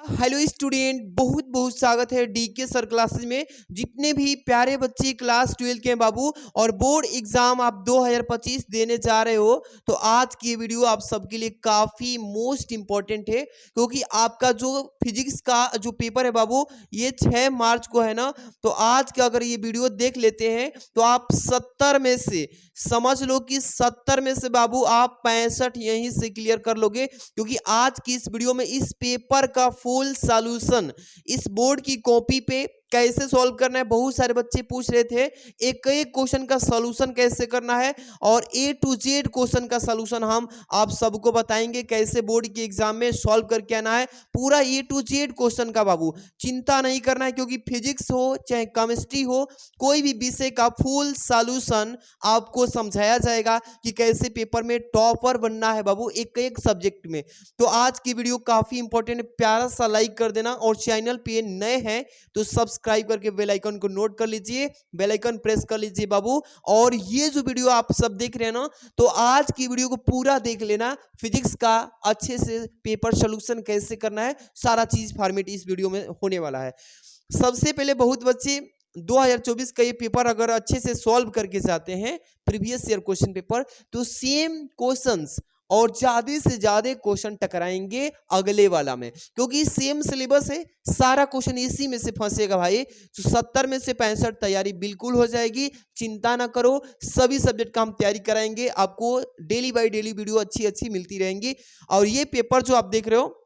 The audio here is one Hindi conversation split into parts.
हेलो स्टूडेंट, बहुत बहुत स्वागत है डीके सर क्लासेस में। जितने भी प्यारे बच्चे क्लास 12 के हैं बाबू और बोर्ड एग्जाम आप 2025 देने जा रहे हो, तो आज की ये वीडियो आप सबके लिए काफी मोस्ट इंपॉर्टेंट है, क्योंकि आपका जो फिजिक्स का जो पेपर है बाबू ये 6 मार्च को है ना। तो आज का अगर ये वीडियो देख लेते हैं तो आप 70 में से समझ लो कि 70 में से बाबू आप 65 यहीं से क्लियर कर लोगे, क्योंकि आज की इस वीडियो में इस पेपर का फुल सॉल्यूशन इस बोर्ड की कॉपी पे कैसे सॉल्व करना है। बहुत सारे बच्चे पूछ रहे थे एक एक क्वेश्चन का सॉल्यूशन कैसे करना है, और ए टू जेड क्वेश्चन का सॉल्यूशन हम आप सबको बताएंगे कैसे बोर्ड के एग्जाम में सॉल्व करके आना है। पूरा ए टू जेड क्वेश्चन का बाबू चिंता नहीं करना है, क्योंकि फिजिक्स हो चाहे केमिस्ट्री हो, कोई भी विषय का फुल सॉल्यूशन आपको समझाया जाएगा कि कैसे पेपर में टॉपर बनना है बाबू एक एक सब्जेक्ट में। तो आज की वीडियो काफी इंपॉर्टेंट है, प्यारा सा लाइक कर देना, और चैनल पे नए हैं तो सब्सक्राइब करके बेल आइकन को नोट कर लीजिए, बेल आइकन प्रेस कर लीजिए बाबू। और ये जो वीडियो आप सब देख रहे हैं ना, तो आज की वीडियो को पूरा देख लेना। फिजिक्स का अच्छे से पेपर सोल्यूशन कैसे करना है, सारा चीज फॉर्मेट इस वीडियो में होने वाला है। सबसे पहले बहुत बच्चे 2024 का ये पेपर अगर अच्छे से सॉल्व करके जाते हैं प्रीवियस ईयर क्वेश्चन पेपर, तो सेम क्वेश्चंस और ज्यादा से ज्यादा क्वेश्चन टकराएंगे अगले वाला में, क्योंकि सेम सिलेबस है, सारा क्वेश्चन इसी में से फंसेगा भाई। तो 70 में से 65 तैयारी बिल्कुल हो जाएगी, चिंता ना करो। सभी सब्जेक्ट का हम तैयारी कराएंगे, आपको डेली बाय डेली वीडियो अच्छी अच्छी मिलती रहेंगी। और ये पेपर जो आप देख रहे हो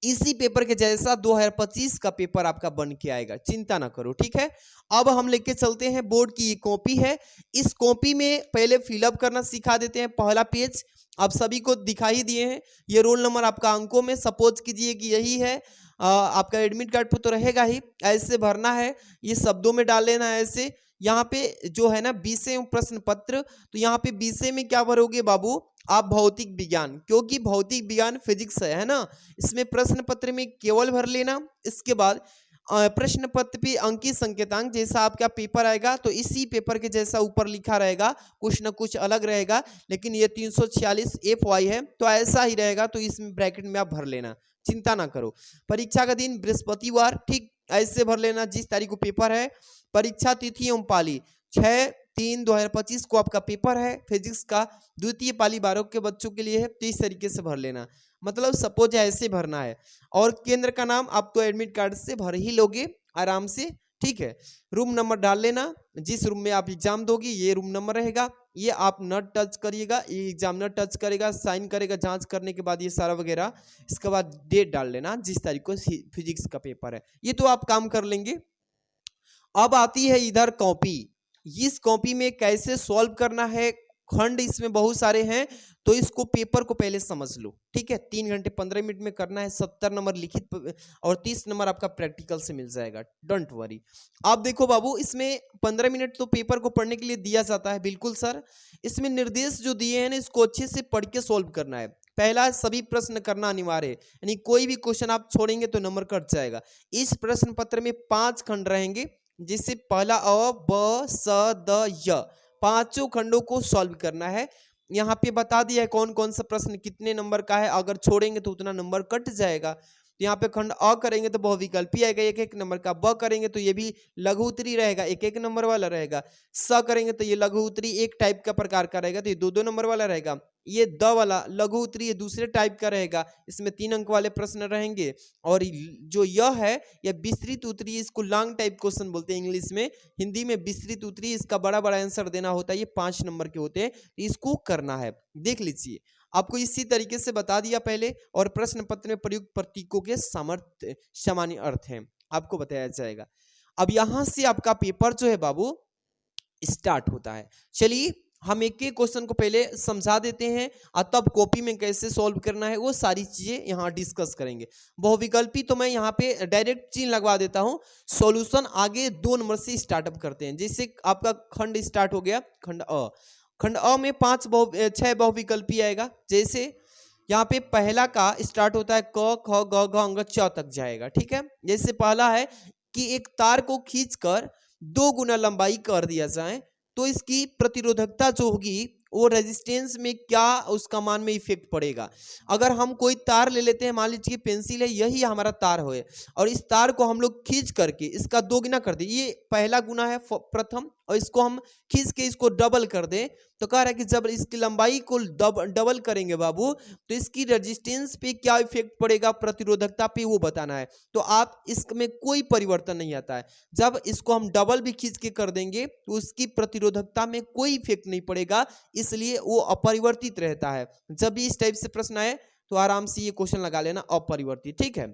इसी पेपर के जैसा 2025 का पेपर आपका बन के आएगा, चिंता ना करो, ठीक है। अब हम लेके चलते हैं बोर्ड की ये कॉपी है। इस कॉपी में पहले फिलअप करना सिखा देते हैं। पहला पेज आप सभी को दिखा ही दिए हैं, ये रोल नंबर आपका अंकों में सपोज कीजिए कि यही है। आपका एडमिट कार्ड पर तो रहेगा ही, ऐसे भरना है, ये शब्दों में डाल लेना है ऐसे। यहाँ पे जो है ना विषय प्रश्न पत्र, तो यहाँ पे विषय में क्या भरोगे बाबू आप भौतिक विज्ञान, क्योंकि भौतिक विज्ञान फिजिक्स है ना। इसमें प्रश्न पत्र में केवल भर लेना। इसके बाद प्रश्न पत्र पे अंकी संकेतांक जैसा आपका पेपर आएगा तो इसी पेपर के जैसा ऊपर लिखा रहेगा, कुछ ना कुछ अलग रहेगा, लेकिन ये 346 FY है तो ऐसा ही रहेगा, तो इसमें ब्रैकेट में आप भर लेना, चिंता ना करो। परीक्षा का दिन बृहस्पतिवार, ठीक ऐसे भर लेना जिस तारीख को पेपर है। परीक्षा तिथि एवं पाली 6/3/2025 को आपका पेपर है फिजिक्स का, द्वितीय पाली 12 के बच्चों के लिए है, तो इस तरीके से भर लेना, मतलब सपोज ऐसे भरना है। और केंद्र का नाम आप तो एडमिट कार्ड से भर ही लोगे आराम से, ठीक है। रूम नंबर डाल लेना, जिस रूम में आप एग्जाम दोगी ये रूम नंबर रहेगा, ये आप न टच करिएगा, ये एग्जाम न टच करेगा, साइन करेगा जांच करने के बाद ये सारा वगैरह। इसके बाद डेट डाल लेना जिस तारीख को फिजिक्स का पेपर है, ये तो आप काम कर लेंगे। अब आती है इधर कॉपी, इस कॉपी में कैसे सॉल्व करना है, खंड इसमें बहुत सारे हैं, तो इसको पेपर को पहले समझ लो, ठीक है। 3 घंटे 15 मिनट में करना है, 70 नंबर लिखित और 30 नंबर आपका प्रैक्टिकल से मिल जाएगा, डोंट वरी। आप देखो बाबू, इसमें 15 मिनट तो पेपर को पढ़ने के लिए दिया जाता है, बिल्कुल सर। इसमें निर्देश जो दिए हैं ना, इसको अच्छे से पढ़ के सॉल्व करना है। पहला, सभी प्रश्न करना अनिवार्य है, यानी कोई भी क्वेश्चन आप छोड़ेंगे तो नंबर कट जाएगा। इस प्रश्न पत्र में 5 खंड रहेंगे, जिससे पहला अ ब स द य, पांचों खंडों को सॉल्व करना है। यहाँ पे बता दिया है कौन कौन सा प्रश्न कितने नंबर का है, अगर छोड़ेंगे तो उतना नंबर कट जाएगा। तो यहाँ पे खंड अ करेंगे तो बहुविकल्पी आएगा 1-1 नंबर का, ब करेंगे तो ये भी लघु उत्तरी रहेगा 1-1 नंबर वाला रहेगा, स करेंगे तो ये लघु उत्तरी एक टाइप का प्रकार का रहेगा तो ये 2-2 नंबर वाला रहेगा, ये द वाला लघु उत्तरी ये दूसरे टाइप का रहेगा, इसमें 3 अंक वाले प्रश्न रहेंगे। और जो यह है यह विस्तृत उत्तरी, इसको लॉन्ग टाइप क्वेश्चन बोलते हैं इंग्लिश में, हिंदी में विस्तृत उत्तरी, इसका बड़ा बड़ा आंसर देना होता है, ये 5 नंबर के होते हैं, इसको करना है। देख लीजिए, आपको इसी तरीके से बता दिया पहले, और प्रश्न पत्र में प्रयुक्त प्रतीकों के सामर्थ्य सामान्य अर्थ हैं आपको बताया जाएगा। अब यहां से आपका पेपर जो है बाबू स्टार्ट होता है। चलिए हम एक एक क्वेश्चन को पहले समझा देते हैं, और तब कॉपी में कैसे सॉल्व करना है वो सारी चीजें यहाँ डिस्कस करेंगे। बहुविकल्पी तो मैं यहाँ पे डायरेक्ट चिन्ह लगवा देता हूँ, सॉल्यूशन आगे 2 नंबर से स्टार्टअप करते हैं। जैसे आपका खंड स्टार्ट हो गया, खंड अ, खंड अ में 6 बहुविकल्पी आएगा। जैसे यहाँ पे पहला का स्टार्ट होता है क ख ग घ अंग च तक जाएगा, ठीक है। जैसे पहला है कि एक तार को खींचकर 2 गुना लंबाई कर दिया जाए तो इसकी प्रतिरोधकता जो होगी वो रेजिस्टेंस में क्या उसका मान में इफेक्ट पड़ेगा। अगर हम कोई तार ले लेते हैं, मान लीजिए पेंसिल है, यही हमारा तार है, और इस तार को हम लोग खींच करके इसका 2 गुना कर दें, ये पहला गुना है प्रथम, और इसको हम खींच के इसको डबल कर दें, तो कह रहा है कि जब इसकी लंबाई को डबल करेंगे बाबू, तो इसकी रेजिस्टेंस पे क्या इफेक्ट पड़ेगा, प्रतिरोधकता पे, वो बताना है। तो आप इसमें कोई परिवर्तन नहीं आता है। जब इसको हम डबल भी खींच के कर देंगे तो उसकी प्रतिरोधकता में कोई इफेक्ट नहीं पड़ेगा, इसलिए वो अपरिवर्तित रहता है। जब भी इस टाइप से प्रश्न आए तो आराम से ये क्वेश्चन लगा लेना, अपरिवर्तित। ठीक है,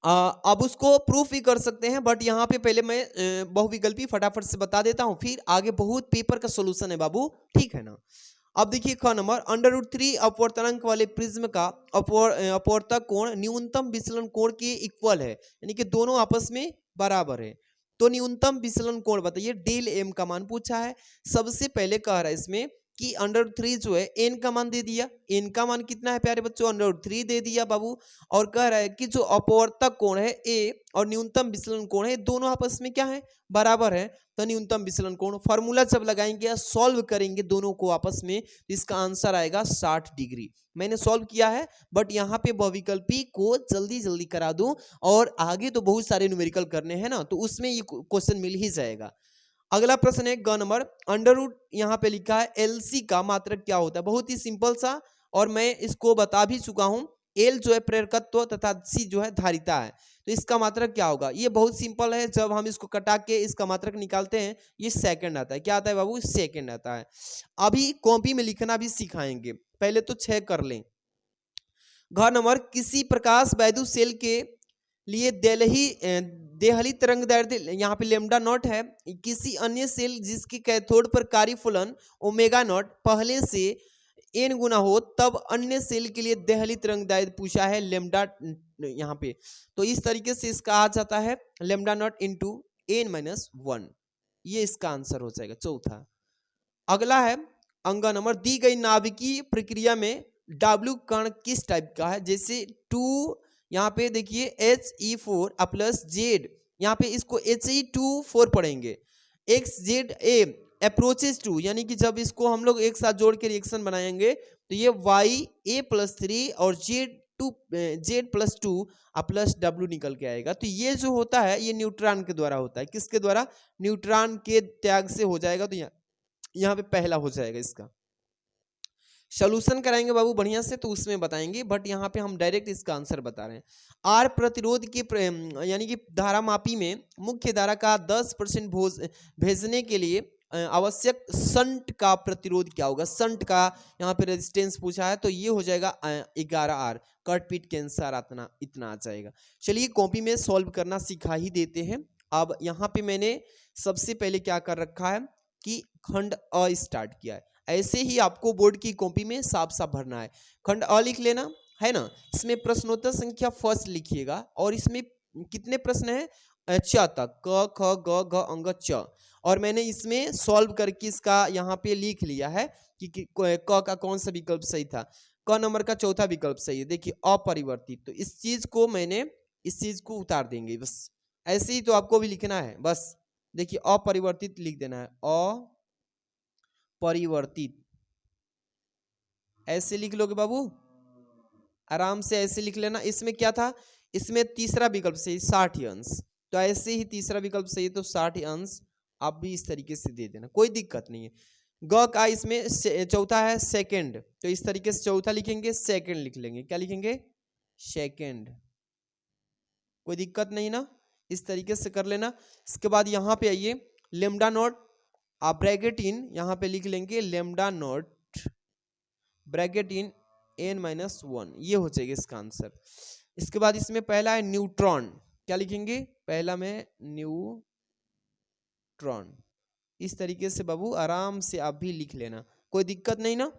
अब उसको प्रूफ भी कर सकते हैं, बट यहाँ पे पहले मैं बहुविकल्पी फटाफट से बता देता हूँ, फिर आगे बहुत पेपर का सोल्यूशन है बाबू, ठीक है ना। अब देखिए ख नंबर, √3 अपवर्तनांक वाले प्रिज्म का अपवर्तक कोण न्यूनतम विचलन कोण के इक्वल है, यानी कि दोनों आपस में बराबर है। तो न्यूनतम विचलन कोण बताइए, डेल एम का मान पूछा है। सबसे पहले कह रहा है इसमें कि √3 जो है एन का मान दे दिया, एन का मान कितना है प्यारे बच्चों, √3 दे दिया बाबू, और कह रहा है कि जो अपवर्तक कोण है ए और न्यूनतम विचलन कोण है, दोनों आपस में क्या है, बराबर है। तो न्यूनतम विचलन कोण फॉर्मूला जब लगाएंगे, सॉल्व करेंगे दोनों को आपस में, तो इसका आंसर आएगा 60 डिग्री। मैंने सॉल्व किया है, बट यहाँ पे बहुविकल्पी को जल्दी जल्दी करा दूं, और आगे तो बहुत सारे न्यूमेरिकल करने हैं ना, तो उसमें ये क्वेश्चन मिल ही जाएगा। अगला प्रश्न है ग नंबर, √ यहाँ पे लिखा है LC का मात्रक क्या होता है। बहुत ही सिंपल सा, और मैं इसको बता भी चुका हूं। L जो है प्रेरकत्व तथा C जो है धारिता है, तो इसका मात्रक क्या होगा, ये बहुत सिंपल है। जब हम इसको कटा के इसका मात्रक निकालते हैं, ये सेकंड आता है। क्या आता है बाबू, सेकंड आता है। अभी कॉपी में लिखना भी सिखाएंगे, पहले तो 6 कर लें। घ नंबर, किसी प्रकाश वैद्युत सेल के लिए देहली तरंगदैर्ध्य यहाँ पे लैम्डा नॉट है, किसी अन्य सेल जिसकी कैथोड पर कार्यफलन ओमेगा नॉट पहले से n गुना हो, तब अन्य सेल के लिए देहली तरंगदैर्ध्य पूछा है लैम्डा यहाँ पे। तो इस तरीके से इसका आ जाता है लैम्डा नॉट इंटू n-1, ये इसका आंसर हो जाएगा चौथा। अगला है अंग नंबर, दी गई नाभिकीय प्रक्रिया में W कण किस टाइप का है। जैसे 2 यहाँ पे देखिए He4 प्लस Z, यहाँ पे इसको He2 4 पढ़ेंगे। XZA अप्रोचेस टू, यानी कि जब इसको हम लोग एक साथ जोड़ के रिएक्शन बनाएंगे तो ये YA+3 और Z+2 प्लस W निकल के आएगा। तो ये जो होता है ये न्यूट्रॉन के द्वारा होता है। किसके द्वारा, न्यूट्रॉन के त्याग से हो जाएगा। तो यहाँ पे पहला हो जाएगा। इसका सॉल्यूशन कराएंगे बाबू बढ़िया से, तो उसमें बताएंगे, बट यहाँ पे हम डायरेक्ट इसका आंसर बता रहे हैं। आर प्रतिरोध के यानी कि धारा मापी में मुख्य धारा का 10% भेजने के लिए आवश्यक शंट का प्रतिरोध क्या होगा। शंट का यहाँ पे रेजिस्टेंस पूछा है, तो ये हो जाएगा 11R। कट पीट कैंसर इतना आ जाएगा। चलिए कॉपी में सॉल्व करना सिखा ही देते हैं। अब यहाँ पे मैंने सबसे पहले क्या कर रखा है कि खंड अ स्टार्ट किया है। ऐसे ही आपको बोर्ड की कॉपी में साफ साफ भरना है। खंड अ लिख लेना है ना। इसमें प्रश्नोत्तर संख्या फर्स्ट लिखिएगा, और इसमें कितने प्रश्न है, च तक, क ख ग घ अंग च। और मैंने इसमें सॉल्व करके इसका यहाँ पे लिख लिया है कि क का कौन सा विकल्प सही था। क नंबर का चौथा विकल्प सही है। देखिए अपरिवर्तित, तो इस चीज को मैंने इस चीज को उतार देंगे, बस ऐसे ही तो आपको भी लिखना है। बस देखिए अपरिवर्तित लिख देना है, अपरिवर्तित ऐसे लिख लोगे बाबू, आराम से ऐसे लिख लेना। इसमें क्या था, इसमें तीसरा विकल्प सही 60 अंश, तो ऐसे ही तीसरा विकल्प सही है, तो 60 अंश आप भी इस तरीके से दे देना, कोई दिक्कत नहीं है। ग का इसमें चौथा है सेकंड, तो इस तरीके से चौथा लिखेंगे, सेकंड लिख लेंगे। क्या लिखेंगे, सेकंड, कोई दिक्कत नहीं ना, इस तरीके से कर लेना। इसके बाद यहाँ पे आइए, लैम्डा नॉट आप ब्रैकेट इन यहाँ पे लिख लेंगे, lambda naught bracket in n-1, ये हो जाएगा इसका आंसर। इसके बाद इसमें पहला है न्यूट्रॉन, क्या लिखेंगे, पहला में न्यूट्रॉन। इस तरीके से बाबू आराम से आप भी लिख लेना, कोई दिक्कत नहीं ना।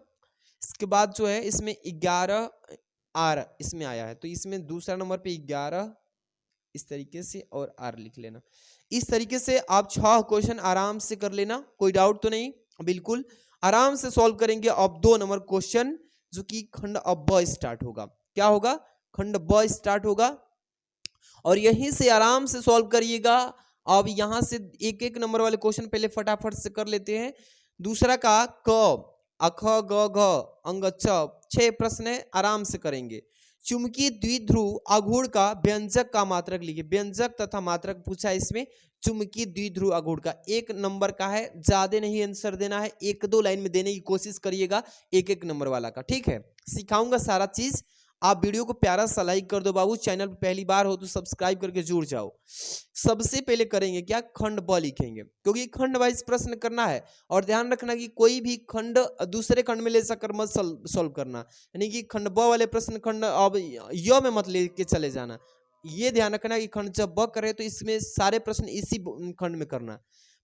इसके बाद जो है इसमें 11R इसमें आया है, तो इसमें दूसरा नंबर पे 11 इस तरीके से और R लिख लेना। इस तरीके से आप 6 क्वेश्चन आराम से कर लेना, कोई डाउट तो नहीं, बिल्कुल आराम से सॉल्व करेंगे। अब 2 नंबर क्वेश्चन जो कि खंड ब स्टार्ट होगा। क्या होगा, खंड ब स्टार्ट होगा, और यहीं से आराम से सॉल्व करिएगा। अब यहां से एक एक नंबर वाले क्वेश्चन पहले फटाफट से कर लेते हैं। दूसरा का क, अख, ग, घ, अंग, च। 6 प्रश्न है, आराम से करेंगे। चुंबकीय द्विध्रुव आघूर्ण का व्यंजक का मात्रक लिखिए। व्यंजक तथा मात्रक पूछा है इसमें। चुंबकीय द्विध्रुव आघूर्ण का 1 नंबर का है, ज्यादा नहीं आंसर देना है, 1-2 लाइन में देने की कोशिश करिएगा, 1-1 नंबर वाला का, ठीक है। सिखाऊंगा सारा चीज। आप वीडियो को प्यारा सा लाइक कर दो बाबू, चैनल पर पहली बार हो तो सब्सक्राइब करके जुड़ जाओ। सबसे पहले करेंगे क्या, खंड ब लिखेंगे, क्योंकि खंड वाइज प्रश्न करना है। और ध्यान रखना कि कोई भी खंड दूसरे खंड में ले जाकर मत सॉल्व करना, यानी कि खंड ब वाले प्रश्न खंड अब य में मत लेके चले जाना। ये ध्यान रखना कि खंड जब ब करे तो इसमें सारे प्रश्न इसी खंड में करना।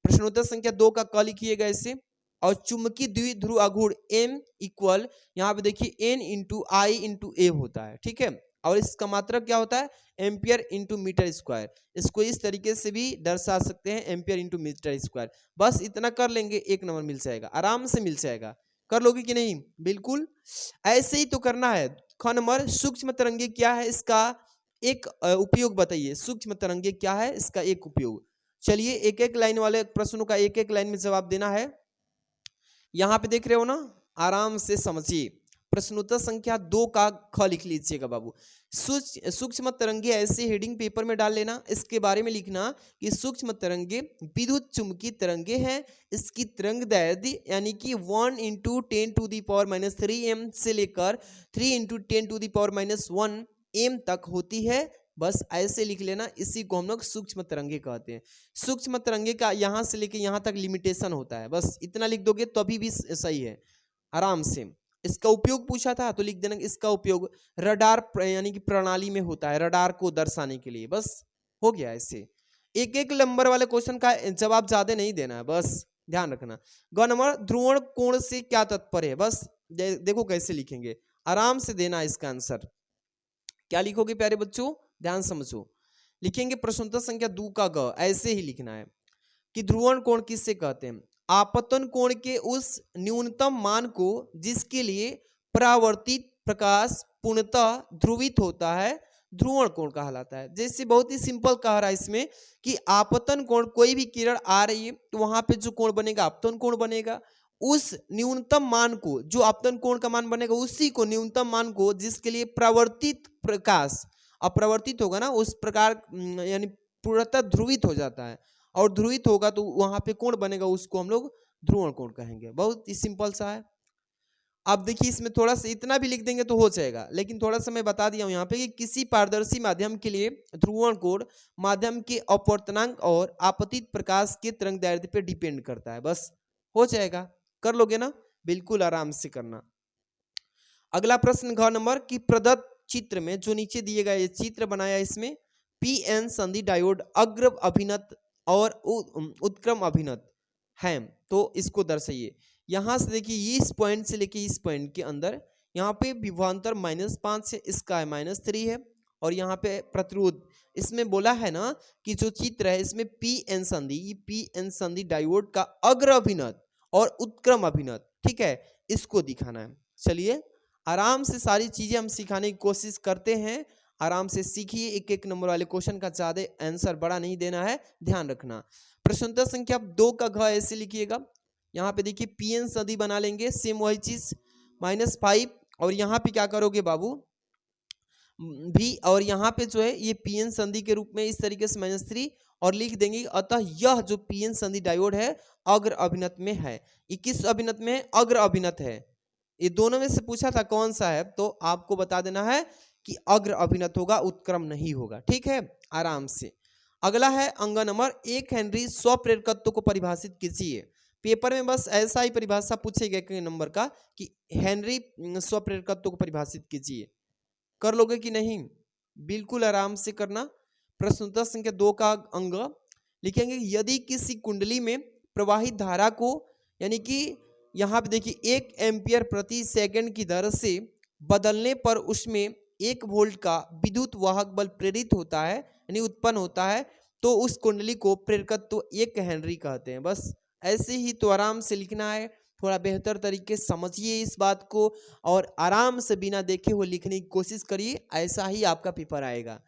प्रश्नोत्तर संख्या 2 का क लिखिएगा ऐसे। और चुंबकीय द्विध्रुव आघूर्ण M इक्वल, यहाँ पे देखिए N into I into A होता है, ठीक है। और इसका मात्रक क्या होता है, एम्पियर इंटू मीटर स्क्वायर। इसको इस तरीके से भी दर्शा सकते हैं, एम्पियर इंटू मीटर स्क्वायर। बस इतना कर लेंगे, 1 नंबर मिल जाएगा, आराम से मिल जाएगा। कर लोगे कि नहीं, बिल्कुल ऐसे ही तो करना है। ख नंबर, सूक्ष्म तरंगे क्या है, इसका एक उपयोग बताइए। सूक्ष्म तरंगे क्या है, इसका एक उपयोग। चलिए एक एक लाइन वाले प्रश्नों का एक एक लाइन में जवाब देना है। यहां पे देख रहे हो ना, आराम से समझिए। प्रश्नोत्तर संख्या 2 का ख लिख लीजिएगा बाबू। सूक्ष्म तरंगे ऐसे हेडिंग पेपर में डाल लेना। इसके बारे में लिखना कि सूक्ष्म तरंगे विद्युत चुंबकीय तरंगे हैं। इसकी तरंग दैर्ध्य यानी कि 1 × 10⁻³ m से लेकर 3 × 10⁻⁻1 m तक होती है। बस ऐसे लिख लेना, इसी को हम लोग सूक्ष्म तरंगे कहते हैं। सूक्ष्म तरंगे का यहाँ से लेके यहाँ तक लिमिटेशन होता है, बस इतना लिख दोगे तो अभी भी सही है, आराम से। इसका उपयोग पूछा था तो लिख देना, इसका उपयोग रडार यानी कि प्रणाली में होता है, रडार को दर्शाने के लिए। बस हो गया ऐसे। एक एक नंबर वाले क्वेश्चन का जवाब ज्यादा नहीं देना है, बस ध्यान रखना। ग नंबर, ध्रुवण कोण से क्या तात्पर्य है, बस देखो कैसे लिखेंगे, आराम से देना इसका आंसर। क्या लिखोगे प्यारे बच्चों, ध्यान समझो। लिखेंगे प्रश्नोत्तर संख्या 2 का ग, ऐसे ही लिखना है कि ध्रुवण कोण किससे कहते हैं, आपतन कोण के उस न्यूनतम मान को जिसके लिए परावर्तित प्रकाश पूर्णतः ध्रुवित होता है, ध्रुवण कोण कहलाता है। जैसे बहुत ही सिंपल कह रहा है इसमें कि आपतन कोण, कोई भी किरण आ रही है तो वहां पे जो कोण बनेगा आपतन कोण बनेगा। उस न्यूनतम मान को, जो आपतन कोण का मान बनेगा उसी को, न्यूनतम मान को जिसके लिए परावर्तित प्रकाश, अपरावर्तित होगा ना उस प्रकार, यानी पूर्णतः ध्रुवित हो जाता है। और ध्रुवित होगा तो वहां पे कोण बनेगा, उसको हम लोग ध्रुवण कोण कहेंगे। बहुत ही सिंपल सा है। अब देखिए इसमें थोड़ा सा इतना भी लिख देंगे तो हो जाएगा, लेकिन थोड़ा सा मैं बता दिया हूं यहाँ पे कि किसी पारदर्शी माध्यम के लिए ध्रुवण कोण माध्यम के अपवर्तनांक और आपतित प्रकाश के तरंग दैर्ध्य पे डिपेंड करता है। बस हो जाएगा, कर लोगे ना, बिल्कुल आराम से करना। अगला प्रश्न घ नंबर की प्रदत्त चित्र में जो नीचे दिए गए ये चित्र बनाया, इसमें पीएन संधि डायोड अग्र अभिनत और उत्क्रम अभिनत है, तो इसको दर्शाइए। यहां से देखिए इस पॉइंट से लेके इस पॉइंट के अंदर यहाँ पे विभवांतर -5 है, इसका है -3 है। और यहाँ पे प्रतिरोध, इसमें बोला है ना कि जो चित्र है इसमें पीएन संधि डायोड का अग्र अभिनत और उत्क्रम अभिनत, ठीक है, इसको दिखाना है। चलिए आराम से सारी चीजें हम सिखाने की कोशिश करते हैं, आराम से सीखिए। एक एक नंबर वाले क्वेश्चन का ज्यादा आंसर बड़ा नहीं देना है, ध्यान रखना। प्रश्नोत्तर संख्या 2 का घ ऐसे लिखिएगा। यहाँ पे देखिए पीएन संधि बना लेंगे, सेम वही चीज -5। और यहाँ पे क्या करोगे बाबू भी, और यहाँ पे जो है ये पीएन संधि के रूप में इस तरीके से -3 और लिख देंगे। अतः यह जो पीएन संधि डायोड है अग्र अभिनत में है। ये किस अभिनत में है, अग्र अभिनत है। ये दोनों में से पूछा था कौन सा है, तो आपको बता देना है कि अग्र अभिनत होगा, उत्क्रम नहीं होगा, ठीक है, आराम से। अगला है अंग नंबर 1 हेनरी स्वप्रेरकत्व को परिभाषित कीजिए। पेपर में बस ऐसा ही परिभाषा पूछेगा एक नंबर का कि हेनरी स्वप्रेरकत्व को परिभाषित कीजिए। कर लोगे कि नहीं, बिल्कुल आराम से करना। प्रश्नोत्तर संख्या 2 का अंग लिखेंगे, यदि किसी कुंडली में प्रवाहित धारा को, यानी कि यहाँ पे देखिए 1 एम्पियर प्रति सेकंड की दर से बदलने पर उसमें 1 वोल्ट का विद्युत वाहक बल प्रेरित होता है, यानी उत्पन्न होता है, तो उस कुंडली को प्रेरकत्व 1 हेनरी कहते हैं। बस ऐसे ही तो आराम से लिखना है, थोड़ा बेहतर तरीके से समझिए इस बात को और आराम से बिना देखे हुए लिखने की कोशिश करिए, ऐसा ही आपका पेपर आएगा।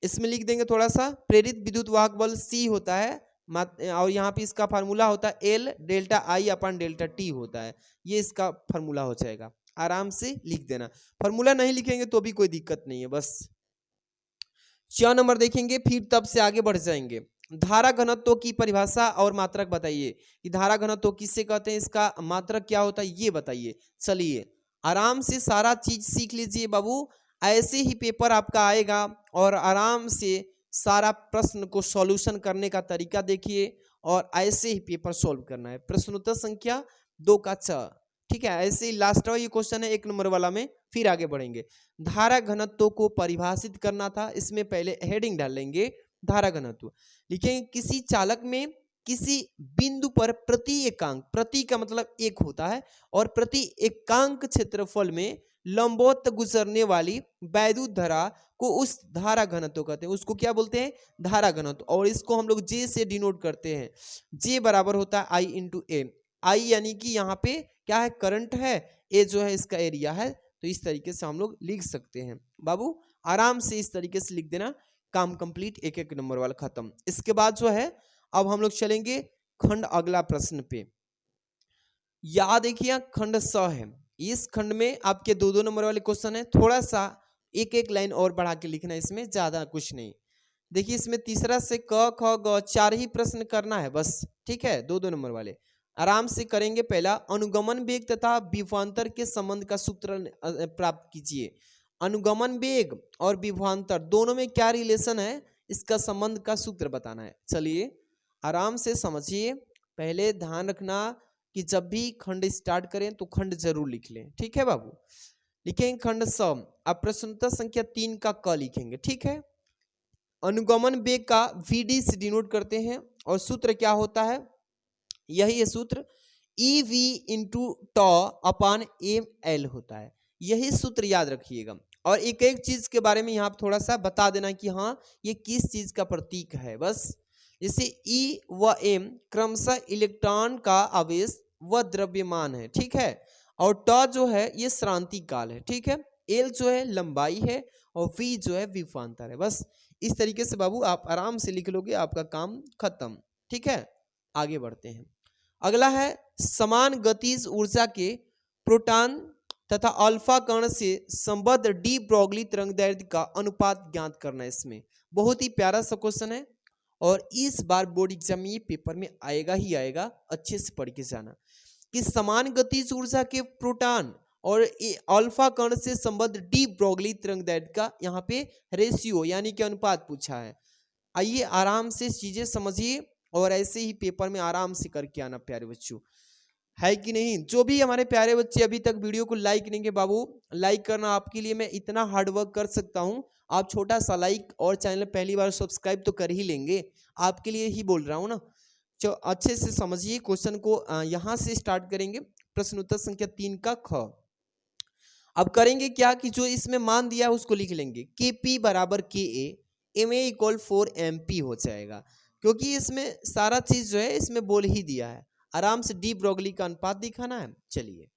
इसमें लिख देंगे थोड़ा सा, प्रेरित विद्युत वाहक बल C होता है और यहाँ पे इसका फार्मूला होता है एल डेल्टा आई अपन डेल्टा टी होता है, ये इसका फार्मूला हो जाएगा। आराम से लिख देना, फार्मूला नहीं लिखेंगे तो भी कोई दिक्कत नहीं है। बस 6 नंबर देखेंगे, फिर तब से आगे बढ़ जाएंगे। धारा घनत्व की परिभाषा और मात्रक बताइए कि धारा घनत्व किससे कहते हैं, इसका मात्रक क्या होता है ये बताइए। चलिए आराम से सारा चीज सीख लीजिए बाबू, ऐसे ही पेपर आपका आएगा और आराम से सारा प्रश्न को सॉल्यूशन करने का तरीका देखिए और ऐसे ही पेपर सॉल्व करना है। प्रश्न उत्तर संख्या 2 का 6, ठीक है। ऐसे ही लास्ट ये क्वेश्चन है 1 नंबर वाला में, फिर आगे बढ़ेंगे। धारा घनत्व को परिभाषित करना था, इसमें पहले हेडिंग डाल लेंगे धारा घनत्व, लिखेंगे किसी चालक में किसी बिंदु पर प्रति एकांक, प्रति का मतलब एक होता है, और प्रति एकांक क्षेत्रफल में लंबवत गुजरने वाली वैद्युत धारा को उस धारा घनत्व कहते हैं। उसको क्या बोलते हैं, धारा घनत्व, और इसको हम लोग जे से डिनोट करते हैं। जे बराबर होता है आई इंटू ए, आई यानी कि यहाँ पे क्या है, करंट है, ए जो है इसका एरिया है, तो इस तरीके से हम लोग लिख सकते हैं बाबू। आराम से इस तरीके से लिख देना, काम कंप्लीट, 1 नंबर वाला खत्म। इसके बाद जो है अब हम लोग चलेंगे खंड अगला प्रश्न पे। याद देखिए खंड स है, इस खंड में आपके 2 नंबर वाले क्वेश्चन है, थोड़ा सा एक लाइन और बढ़ा के लिखना है, इसमें ज्यादा कुछ नहीं। देखिए इसमें तीसरा से क ख ग 4 ही प्रश्न करना है बस, ठीक है। 2 नंबर वाले आराम से करेंगे। पहला, अनुगमन वेग तथा विभवांतर के संबंध का सूत्र प्राप्त कीजिए। अनुगमन वेग और विभवांतर दोनों में क्या रिलेशन है, इसका संबंध का सूत्र बताना है। चलिए आराम से समझिए, पहले ध्यान रखना कि जब भी खंड स्टार्ट करें तो खंड जरूर लिख लें, ठीक है बाबू। लिखेंगे खंड स, अब प्रश्न उत्तर संख्या 3 का क लिखेंगे, ठीक है। अनुगमन वेग का वीडी से डिनोट करते हैं और सूत्र क्या होता है, यही है सूत्र, ई वी इंटू टॉ अपान एम एल होता है, यही सूत्र याद रखिएगा। और एक एक चीज के बारे में यहाँ थोड़ा सा बता देना कि हाँ ये किस चीज का प्रतीक है बस। जैसे ई व एम क्रमशः इलेक्ट्रॉन का आवेश व द्रव्यमान है, ठीक है। और टॉ जो है ये श्रांति काल है, ठीक है। एल जो है लंबाई है और वी जो है विभवांतर है। बस इस तरीके से बाबू आप आराम से लिख लोगे, आपका काम खत्म, ठीक है। आगे बढ़ते हैं। अगला है समान गतिज ऊर्जा के प्रोटॉन तथा अल्फा कण से संबद्ध डी ब्रोगली तरंगदैर्घ्य का अनुपात ज्ञात करना है। इसमें बहुत ही प्यारा सा क्वेश्चन है और इस बार बोर्ड एग्जाम में ये पेपर में आएगा ही आएगा, अच्छे से पढ़ के जाना कि समान गतिज ऊर्जा के प्रोटॉन और अल्फा कण से संबद्ध डी ब्रोगली तरंगदैर्घ्य का यहाँ पे रेशियो यानी कि अनुपात पूछा है। आइए आराम से चीजें समझिए और ऐसे ही पेपर में आराम से करके आना प्यारे बच्चों, है कि नहीं। जो भी हमारे प्यारे बच्चे अभी तक वीडियो को लाइक नहीं किए बाबू, लाइक करना आपके लिए मैं इतना हार्ड वर्क कर सकता हूं, आप छोटा सा लाइक और चैनल पहली बार सब्सक्राइब तो कर ही लेंगे, आपके लिए ही बोल रहा हूं ना। तो अच्छे से समझिए क्वेश्चन को, यहां से स्टार्ट करेंगे। प्रश्न उत्तर संख्या 3 का ख। अब करेंगे क्या कि जो इसमें मान दिया है उसको लिख लेंगे, के पी बराबर K A, M A equal 4 M P हो जाएगा, क्योंकि इसमें सारा चीज जो है इसमें बोल ही दिया है। आराम से डी ब्रोगली का अनुपात दिखाना है। चलिए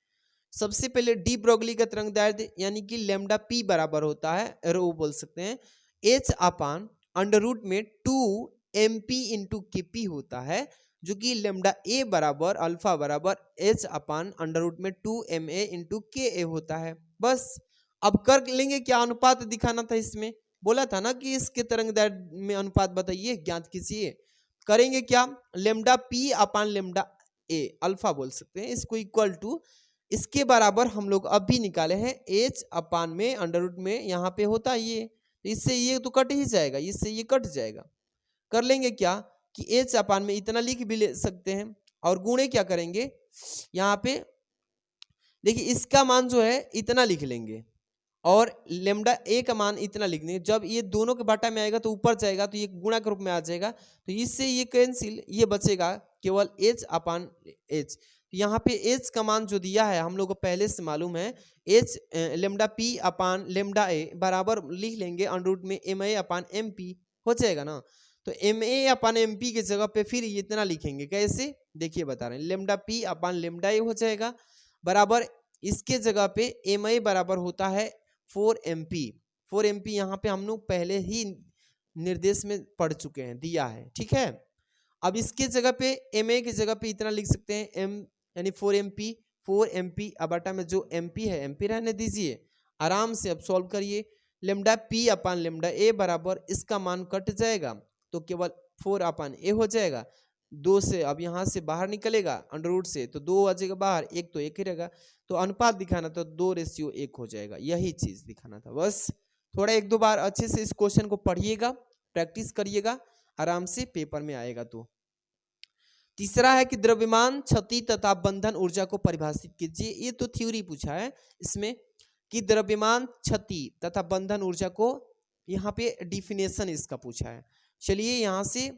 सबसे पहले डी ब्रोगली का तरंगदैर्घ्य यानी कि लैम्डा पी बराबर होता है, रो बोल सकते हैं, एच अपान अंडर रूट में 2 एम पी इंटू के पी होता है, जो कि लैम्डा ए बराबर अल्फा बराबर एच अपान अंडर रूट में 2 एम ए इंटू के ए होता है। बस अब कर लेंगे क्या, अनुपात दिखाना था, इसमें बोला था ना कि इसके तरंगदैर्घ्य में अनुपात बताइए, ज्ञात कीजिए। करेंगे क्या, लेमडा पी अपान लेमडा ए, अल्फा बोल सकते हैं, इसको इक्वल टू इसके बराबर हम लोग अभी निकाले हैं एच अपान में अंडर रूट में यहाँ पे होता है ये, इससे ये तो कट ही जाएगा, इससे ये कट जाएगा। कर लेंगे क्या कि एच अपान में इतना लिख भी ले सकते हैं और गुणे क्या करेंगे, यहाँ पे देखिए इसका मान जो है इतना लिख लेंगे और लेमडा ए का मान इतना लिख देंगे। जब ये दोनों के बाटा में आएगा तो ऊपर जाएगा तो ये गुणा के रूप में आ जाएगा, तो इससे ये कैंसिल, ये बचेगा केवल एच अपान एच। यहाँ पे एच का मान जो दिया है हम लोग को पहले से मालूम है, H lambda P upon lambda A बराबर लिख लेंगे अंडर रूट में M A upon M P हो जाएगा ना। तो M A upon M P के जगह पे फिर इतना लिखेंगे, कैसे देखिए बता रहे हैं, लेमडा पी अपान लेमडा ए हो जाएगा बराबर इसके जगह पे एम ए बराबर होता है 4 MP। 4 MP यहाँ पे हम लोग पहले ही निर्देश में पढ़ चुके हैं, दिया है, ठीक है। अब इसके जगह पे ma की जगह पे इतना लिख सकते हैं m यानी 4 MP अब बटा में जो mp है mp रहने दीजिए। आराम से अब सॉल्व करिए। Lambda p upon lambda a बराबर इसका मान कट जाएगा तो केवल 4 अपान a हो जाएगा। 2 से अब यहाँ से बाहर निकलेगा अंडर रूट से तो 2 आ जाएगा बाहर, एक तो एक ही रहेगा। तो अनुपात दिखाना तो 2:1 हो जाएगा, यही चीज दिखाना था बस। थोड़ा एक दो बार अच्छे से इस क्वेश्चन को पढ़िएगा, प्रैक्टिस करिएगा, आराम से पेपर में आएगा। तो तीसरा है कि द्रव्यमान क्षति तथा बंधन ऊर्जा को परिभाषित कीजिए। ये तो थ्योरी पूछा है इसमें कि द्रव्यमान क्षति तथा बंधन ऊर्जा को, यहाँ पे डिफिनेशन इसका पूछा है। चलिए यहाँ से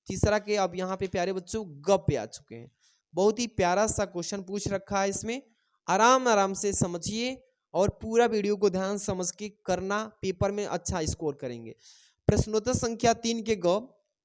तीसरा के अब यहाँ पे प्यारे बच्चों ग पे आ चुके हैं। बहुत ही प्यारा सा क्वेश्चन पूछ रखा है इसमें, आराम से समझिए और पूरा वीडियो को ध्यान समझ के करना, पेपर में अच्छा स्कोर करेंगे। प्रश्नोत्तर संख्या 3 के ग,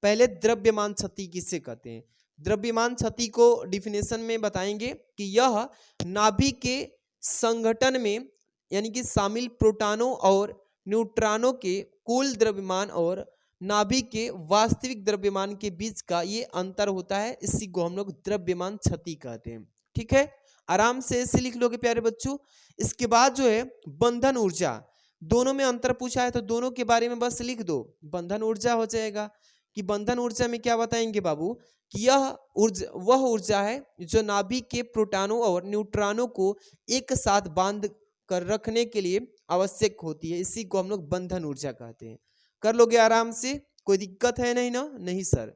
पहले द्रव्यमान क्षति किसे कहते हैं। द्रव्यमान क्षति को डिफिनेशन में बताएंगे कि यह नाभिक के संगठन में यानी कि शामिल प्रोटॉनों और न्यूट्रॉनों के कुल द्रव्यमान और नाभिक के वास्तविक द्रव्यमान के बीच का ये अंतर होता है, इसी को हम लोग द्रव्यमान क्षति कहते हैं। ठीक है, आराम से ऐसे लिख लोगे प्यारे बच्चों। इसके बाद जो है बंधन ऊर्जा, दोनों में अंतर पूछा है तो दोनों के बारे में बस लिख दो, बंधन ऊर्जा हो जाएगा। कि बंधन ऊर्जा में क्या बताएंगे बाबू कि यह वह ऊर्जा है जो नाभिक के प्रोटॉनों और न्यूट्रॉनों को एक साथ बांध कर रखने के लिए आवश्यक होती है, इसी को हम लोग बंधन ऊर्जा कहते हैं। कर लोगे आराम से, कोई दिक्कत है नहीं ना? नहीं सर।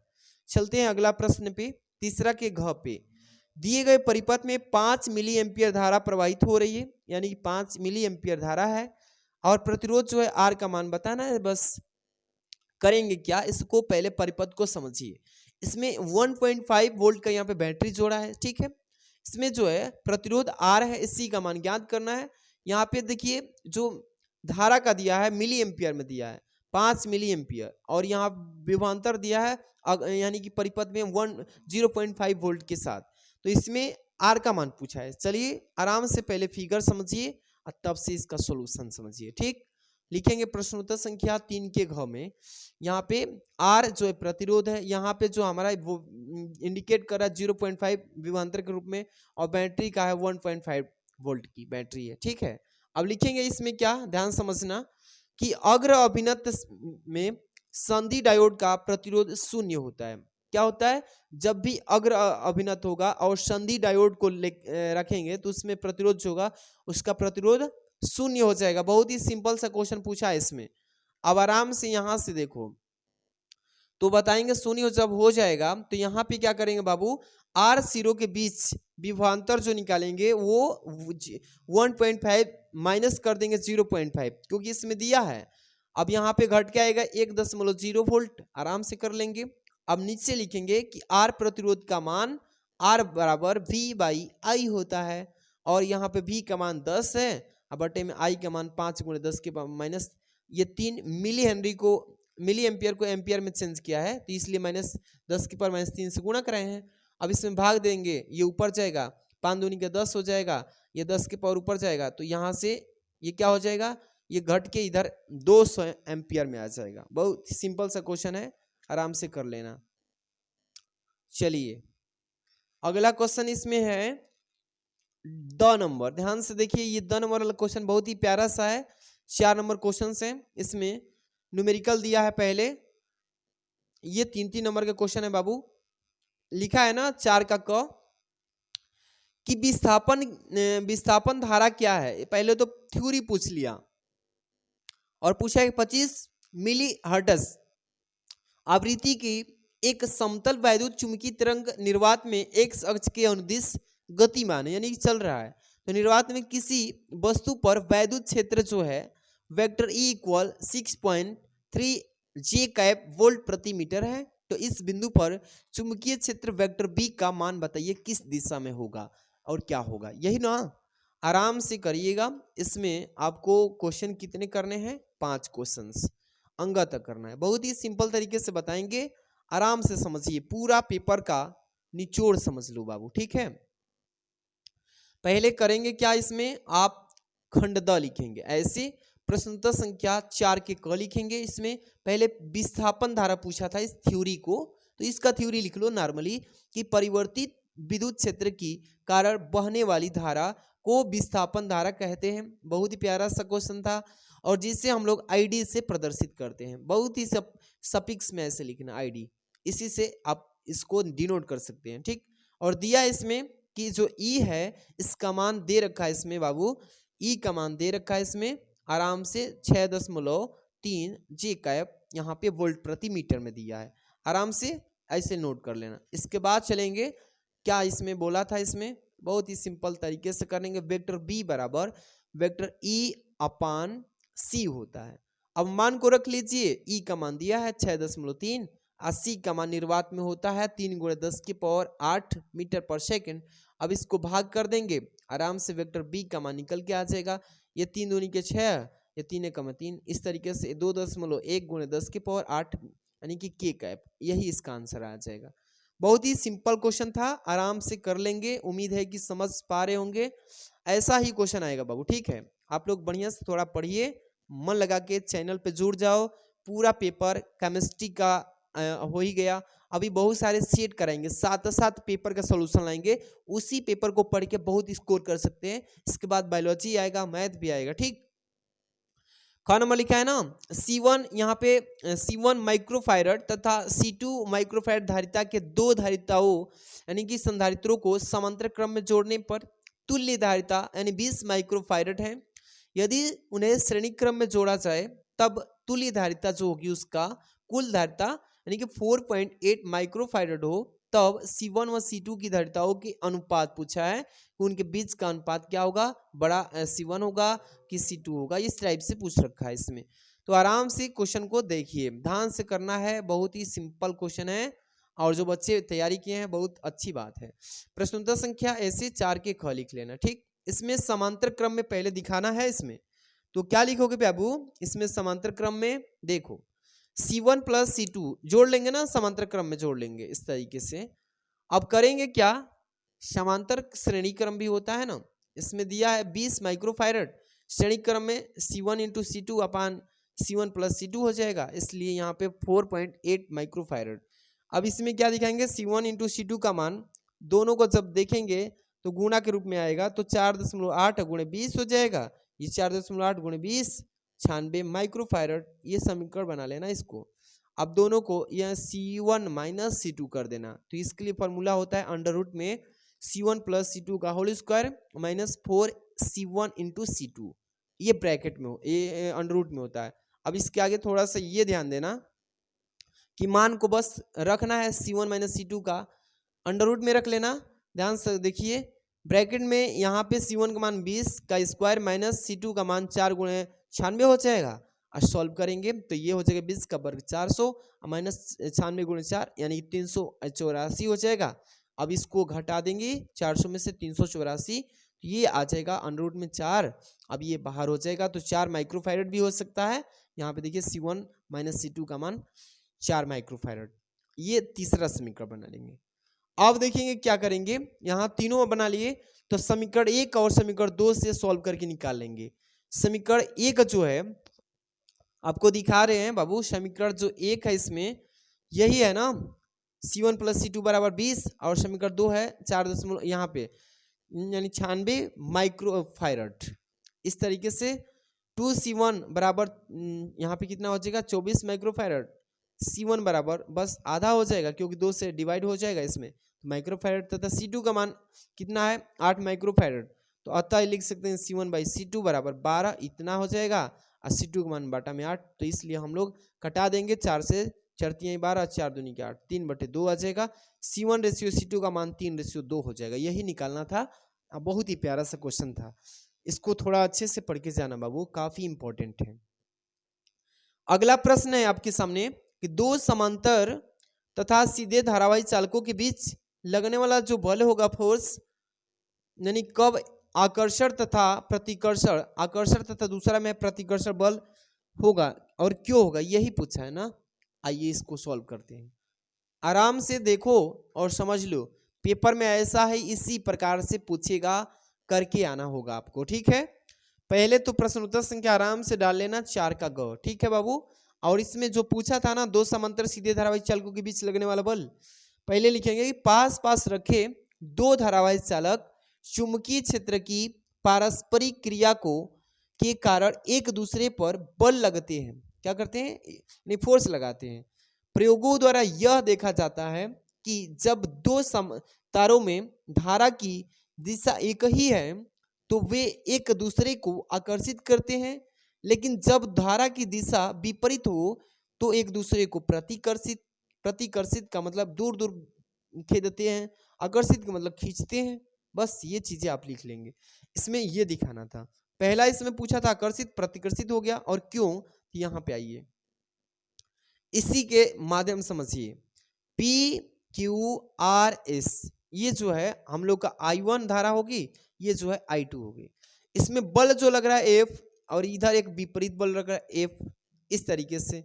चलते हैं अगला प्रश्न पे, तीसरा के घ पे। दिए गए परिपथ में 5 मिली एम्पियर धारा प्रवाहित हो रही है, यानी कि 5 मिली एम्पियर धारा है और प्रतिरोध जो है आर का मान बताना है। बस करेंगे क्या, इसको पहले परिपथ को समझिए। इसमें 1.5 वोल्ट का यहाँ पे बैटरी जोड़ा है, ठीक है। इसमें जो है प्रतिरोध आर है, इसी का मान ज्ञात करना है। यहाँ पे देखिए जो धारा का दिया है मिली एम्पियर में दिया है 5 मिली एम्पियर और यहाँ विभवांतर दिया है यानी कि परिपथ में 0.5 वोल्ट के साथ, तो इसमें आर का मान पूछा है। चलिए आराम से पहले फिगर समझिए और तब से इसका सॉल्यूशन समझिए। ठीक, लिखेंगे प्रश्नोत्तर संख्या 3 के घ में। यहाँ पे आर जो है प्रतिरोध है, यहाँ पे जो हमारा वो इंडिकेट कर रहा है 0.5 विभवांतर के रूप में और बैटरी का है 1.5 वोल्ट की बैटरी है। ठीक है, अब लिखेंगे इसमें क्या, ध्यान समझना कि अग्र अभिनत में संधि डायोड का प्रतिरोध शून्य होता है। क्या होता है, जब भी अग्र अभिनत होगा और संधि डायोड को रखेंगे तो उसमें प्रतिरोध जो होगा उसका प्रतिरोध शून्य हो जाएगा। बहुत ही सिंपल सा क्वेश्चन पूछा है इसमें। अब आराम से यहां से देखो तो बताएंगे शून्य जब हो जाएगा तो यहाँ पे क्या करेंगे बाबू, आर जीरो के बीच विभवांतर जो निकालेंगे वो 1.5 माइनस कर देंगे 0.5 क्योंकि इसमें दिया है। अब यहाँ पे घट के आएगा 1.0 वोल्ट, आराम से कर लेंगे। अब नीचे लिखेंगे कि आर प्रतिरोध का मान आर बराबर V/I होता है और यहाँ पे V का मान 10 है, अब बटे में I का मान 5 × 10 के माइनस ये 3 मिली हेनरी को मिली एम्पियर को एम्पियर में चेंज किया है तो इसलिए -10⁻³ से गुणा कराए हैं। अब इसमें भाग देंगे, ये ऊपर जाएगा 5 दूनी के 10 हो जाएगा, ये 10 के पावर ऊपर जाएगा तो यहाँ से ये क्या हो जाएगा, ये घट के इधर 200 एम्पियर में आ जाएगा। बहुत सिंपल सा क्वेश्चन है, आराम से कर लेना। चलिए अगला क्वेश्चन इसमें है द नंबर, ध्यान से देखिए ये द नंबर वाला क्वेश्चन बहुत ही प्यारा सा है। 4 नंबर क्वेश्चन है, इसमें न्यूमेरिकल दिया है पहले, ये 3-3 नंबर का क्वेश्चन है बाबू। लिखा है ना 4 का क कि विस्थापन धारा क्या है। पहले तो थ्योरी पूछ लिया और पूछा है 25 मिली हर्ट्ज आवृत्ति की एक समतल वैद्युत चुंबकीय तरंग निर्वात में एक्स अक्ष के अनुदिश गतिमान है, यानी कि चल रहा है। तो निर्वात में किसी वस्तु पर वैद्युत क्षेत्र जो है वेक्टर E = 6.3 J वोल्ट प्रति मीटर है। तो इस बिंदु पर चुंबकीय क्षेत्र वेक्टर B का मान बताइए किस दिशा में होगा और क्या होगा, यही ना। आराम से करिएगा। इसमें आपको क्वेश्चन कितने करने हैं, 5 क्वेश्चंस अंग तक करना है। बहुत ही सिंपल तरीके से बताएंगे, आराम से समझिए, पूरा पेपर का निचोड़ समझ लो बाबू। ठीक है, पहले करेंगे क्या, इसमें आप खंड द लिखेंगे ऐसे। प्रश्नोत्तर संख्या 4 के क लिखेंगे। इसमें पहले विस्थापन धारा पूछा था, इस थ्योरी को तो इसका थ्योरी लिख लो नॉर्मली कि परिवर्तित विद्युत क्षेत्र की कारण बहने वाली धारा को विस्थापन धारा कहते हैं। बहुत ही प्यारा सा क्वेश्चन था और जिसे हम लोग आईडी से प्रदर्शित करते हैं। बहुत ही सफिक्स में ऐसे लिखना आईडी, इसी से आप इसको डिनोट कर सकते हैं। ठीक, और दिया इसमें कि जो ई है इसका मान दे रखा है इसमें बाबू, ई का मान दे रखा है इसमें आराम से 6.3 जे कैप यहाँ पे वोल्ट प्रति मीटर में दिया है। आराम से ऐसे नोट कर लेना। इसके बाद चलेंगे क्या इसमें बोला था, इसमें बहुत ही सिंपल तरीके से करेंगे। वेक्टर बी बराबर वेक्टर ई अपान सी होता है। अब मान को रख लीजिए, ई का मान दिया है 6.3, सी का मान निर्वात में होता है 3 × 10⁸ मीटर पर सेकेंड। अब इसको भाग कर देंगे, आराम से वेक्टर बी का मान निकल के आ जाएगा। ये 3 दूनी के 6, ये 3 एकम 3, इस तरीके से 2.1 × 10⁸ यानी कि के कैप, यही इसका आंसर आ जाएगा। बहुत ही सिंपल क्वेश्चन था, आराम से कर लेंगे। उम्मीद है कि समझ पा रहे होंगे। ऐसा ही क्वेश्चन आएगा बाबू, ठीक है। आप लोग बढ़िया से थोड़ा पढ़िए, मन लगा के चैनल पे जुड़ जाओ। पूरा पेपर केमिस्ट्री का हो ही गया, अभी बहुत सारे सेट कराएंगे, साथ साथ पेपर का सोल्यूशन लाएंगे। उसी पेपर को पढ़ के बहुत स्कोर कर सकते हैं। इसके बाद बायोलॉजी आएगा, मैथ भी आएगा। ठीक, ख नंबर लिखा है ना C1, यहाँ पे C1 माइक्रोफैरड तथा C2 माइक्रोफैरड धारिता के दो धारिताओं यानी कि संधारित्रों को समांतर क्रम में जोड़ने पर तुल्य धारिता यानी 20 माइक्रोफैरड है। यदि उन्हें श्रेणी क्रम में जोड़ा जाए तब तुल्य धारिता जो होगी उसका कुल धारिता यानी कि 4.8 माइक्रोफैरड हो, तब C1 व C2 की धारिताओं के अनुपात पूछा है कि उनके बीच का अनुपात क्या होगा, बड़ा C1 होगा कि C2 होगा। इस टाइप से पूछ रखा है इसमें। तो आराम से क्वेश्चन को देखिए, ध्यान से करना है, बहुत ही सिंपल क्वेश्चन है और जो बच्चे तैयारी किए हैं बहुत अच्छी बात है। प्रश्नोत्तर संख्या ऐसे 4 के ख लिख लेना। ठीक, इसमें समांतर क्रम में पहले दिखाना है इसमें, तो क्या लिखोगे बाबू इसमें समांतर क्रम में? देखो C1 + C2 जोड़ लेंगे ना, समांतर क्रम में जोड़ लेंगे इस तरीके से। अब करेंगे क्या, समांतर श्रेणी क्रम भी होता है ना, इसमें दिया है 20 माइक्रोफैरड, श्रेणी क्रम में C1 × C2 अपान C1 + C2 हो जाएगा, इसलिए यहाँ पे 4.8 माइक्रोफैरड। अब इसमें क्या दिखाएंगे, C1 × C2 का मान दोनों को जब देखेंगे तो गुणा के रूप में आएगा, तो 4.8 × 20 हो जाएगा। ये 4.8 × 20 96 माइक्रोफैरड, ये समीकरण बना लेना इसको। अब दोनों को यह C1 - C2 कर देना, तो इसके लिए फॉर्मूला होता है अंडर रूट में C1 + C2 का होल स्क्वायर -4 C1 × C2, ये ब्रैकेट में हो, ये अंडर रूट में होता है। अब इसके आगे थोड़ा सा ये ध्यान देना कि मान को बस रखना है C1 - C2 का अंडर रूट में रख लेना। ध्यान से देखिए, ब्रैकेट में यहाँ पे C1 का मान 20 का स्क्वायर माइनस C2 का मान 4 × 96 हो जाएगा। और सॉल्व करेंगे तो ये हो जाएगा 20 का वर्ग 400 माइनस 96 × 4 यानी 384 हो जाएगा। अब इसको घटा देंगे 400 में से 384, तो ये आ जाएगा अंडर रूट में 4। अब ये बाहर हो जाएगा, तो 4 माइक्रोफैरड भी हो सकता है। यहाँ पे देखिए C1 - C2 का मान 4 माइक्रोफैरड। ये तीसरा समीकरण बना लेंगे। अब देखेंगे क्या करेंगे, यहाँ तीनों बना लिए, तो समीकरण 1 और समीकरण 2 से सॉल्व करके निकाल लेंगे। समीकरण 1 जो है आपको दिखा रहे हैं बाबू, समीकरण जो 1 है इसमें यही है ना, C1 + C2 = 20 और समीकरण 2 है 4 यहाँ पे यानी 96 माइक्रोफैरड। इस तरीके से 2C1 बराबर यहाँ पे कितना हो जाएगा 24 माइक्रोफैरड। C1 बराबर बस आधा हो जाएगा क्योंकि 2 से डिवाइड हो जाएगा इसमें माइक्रोफैरड, तथा C2 का मान कितना है 8 माइक्रोफैरड। तो अतः लिख सकते हैं C1/C2 = 12, इतना हो जाएगा, और C2 का मान बटा में 8, तो इसलिए हम लोग कटा देंगे। 4 से 4 × 12, 4 × 2 = 8, 3/2 आ जाएगा। C1/C2 का मान 3/2 हो जाएगा। यही निकालना था। बहुत ही प्यारा सा क्वेश्चन था, इसको थोड़ा अच्छे से पढ़ के जाना बाबू, काफी इंपॉर्टेंट है। अगला प्रश्न है आपके सामने कि दो समांतर तथा सीधे धारावाही चालकों के बीच लगने वाला जो बल होगा फोर्स, यानी कब आकर्षण तथा प्रतिकर्षण, आकर्षण तथा दूसरा में प्रतिकर्षण बल होगा और क्यों होगा, यही पूछा है ना। आइए इसको सॉल्व करते हैं। आराम से देखो और समझ लो, पेपर में ऐसा है इसी प्रकार से पूछेगा, करके आना होगा आपको। ठीक है, पहले तो प्रश्न उत्तर संख्या आराम से डाल लेना 4 का ग। ठीक है बाबू, और इसमें जो पूछा था ना, दो समांतर सीधे धारावाही चालकों के बीच लगने वाला बल, पहले लिखेंगे कि पास पास रखे दो धारावाही चालक चुंबकीय क्षेत्र की पारस्परिक क्रिया को के कारण एक दूसरे पर बल लगते हैं। क्या करते हैं? फोर्स लगाते हैं। प्रयोगों द्वारा यह देखा जाता है कि जब दो तारों में धारा की दिशा एक ही है तो वे एक दूसरे को आकर्षित करते हैं, लेकिन जब धारा की दिशा विपरीत हो तो एक दूसरे को प्रतिकर्षित का मतलब दूर दूर खेदते हैं, आकर्षित का मतलब खींचते हैं। बस ये चीजें आप लिख लेंगे, इसमें ये दिखाना था। पहला इसमें पूछा था आकर्षित प्रतिकर्षित हो गया, और क्यों? यहाँ पे आइए, इसी के माध्यम समझिए। पी क्यू आर एस, ये जो है हम लोग का I1 धारा होगी, ये जो है I2 होगी। इसमें बल जो लग रहा है F, और इधर एक विपरीत बल लग रहा है F, इस तरीके से।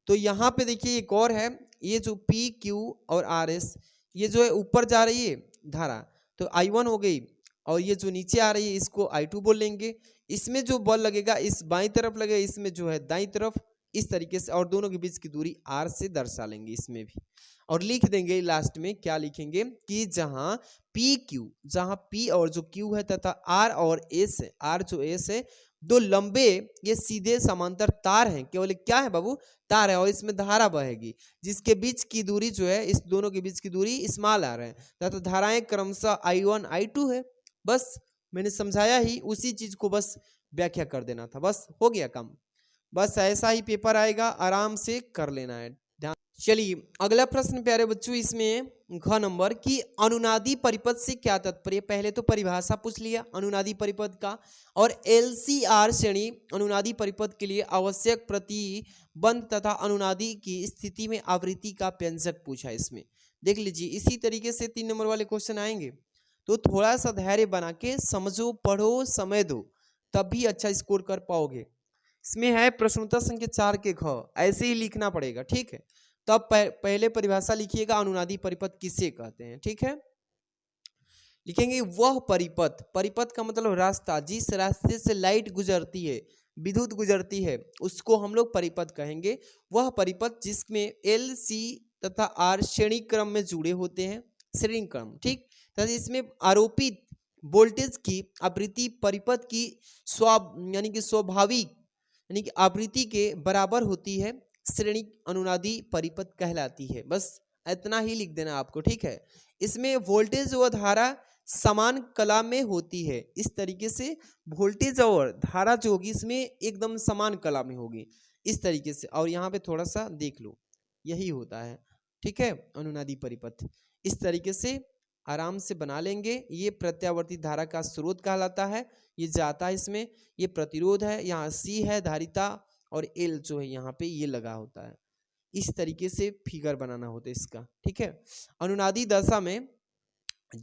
तो यहाँ पे देखिए एक और है, ये जो P Q और R S, ये जो है ऊपर जा रही है धारा, तो I1 हो गई, और ये जो नीचे आ रही है इसको I2 बोल लेंगे। इसमें जो बल लगेगा इस बाईं तरफ लगेगा, इसमें जो है दाईं तरफ, इस तरीके से, और दोनों के बीच की दूरी R से दर्शा लेंगे इसमें भी, और लिख देंगे लास्ट में। क्या लिखेंगे कि जहां P और जो Q है तथा R और S है, R जो S है, दो लंबे ये सीधे समांतर तार हैं, केवल क्या है बाबू? तार है, और इसमें धारा बहेगी जिसके बीच की दूरी जो है, इस दोनों के बीच की दूरी स्मॉल r है, तथा धाराएं क्रमशः I1 I2 है। बस मैंने समझाया ही, उसी चीज को बस व्याख्या कर देना था, बस हो गया काम। बस ऐसा ही पेपर आएगा, आराम से कर लेना है। ध्यान। चलिए अगला प्रश्न प्यारे बच्चों, इसमें घ नंबर की अनुनादी परिपथ से क्या तात्पर्य। पहले तो परिभाषा पूछ लिया अनुनादी परिपथ का, और LCR श्रेणी अनुनादी परिपथ के लिए आवश्यक प्रतिबंध तथा अनुनादी की स्थिति में आवृत्ति का व्यंजक पूछा। इसमें देख लीजिए, इसी तरीके से 3 नंबर वाले क्वेश्चन आएंगे, तो थोड़ा सा धैर्य बना के समझो, पढ़ो, समय दो, तब भी अच्छा स्कोर कर पाओगे। इसमें है प्रश्नोत्तर संख्या 4 के घ, ऐसे ही लिखना पड़ेगा, ठीक है। तब पहले परिभाषा लिखिएगा, अनुनादी परिपथ किसे कहते हैं, ठीक है। लिखेंगे वह परिपथ, परिपथ का मतलब रास्ता, जिस रास्ते से लाइट गुजरती है, विद्युत गुजरती है, उसको हम लोग परिपथ कहेंगे। वह परिपथ जिसमें L, C तथा R श्रेणी क्रम में जुड़े होते हैं, श्रेणी क्रम, ठीक। तथा इसमें आरोपित वोल्टेज की आवृत्ति परिपथ की स्वाभाविक यानी कि आवृत्ति के बराबर होती है, श्रेणी अनुनादी परिपथ कहलाती है। बस इतना ही लिख देना आपको, ठीक है। इसमें वोल्टेज व धारा समान कला में होती है, इस तरीके से वोल्टेज और धारा जो होगी इसमें एकदम समान कला में होगी, इस तरीके से। और यहाँ पे थोड़ा सा देख लो, यही होता है, ठीक है, अनुनादी परिपथ। इस तरीके से आराम से बना लेंगे। ये प्रत्यावर्ती धारा का स्रोत कहलाता है, ये जाता है इसमें, ये प्रतिरोध है, यहाँ C है धारिता, और L जो है यहाँ पे ये लगा होता है। इस तरीके से फिगर बनाना होता है इसका, ठीक है। अनुनादी दशा में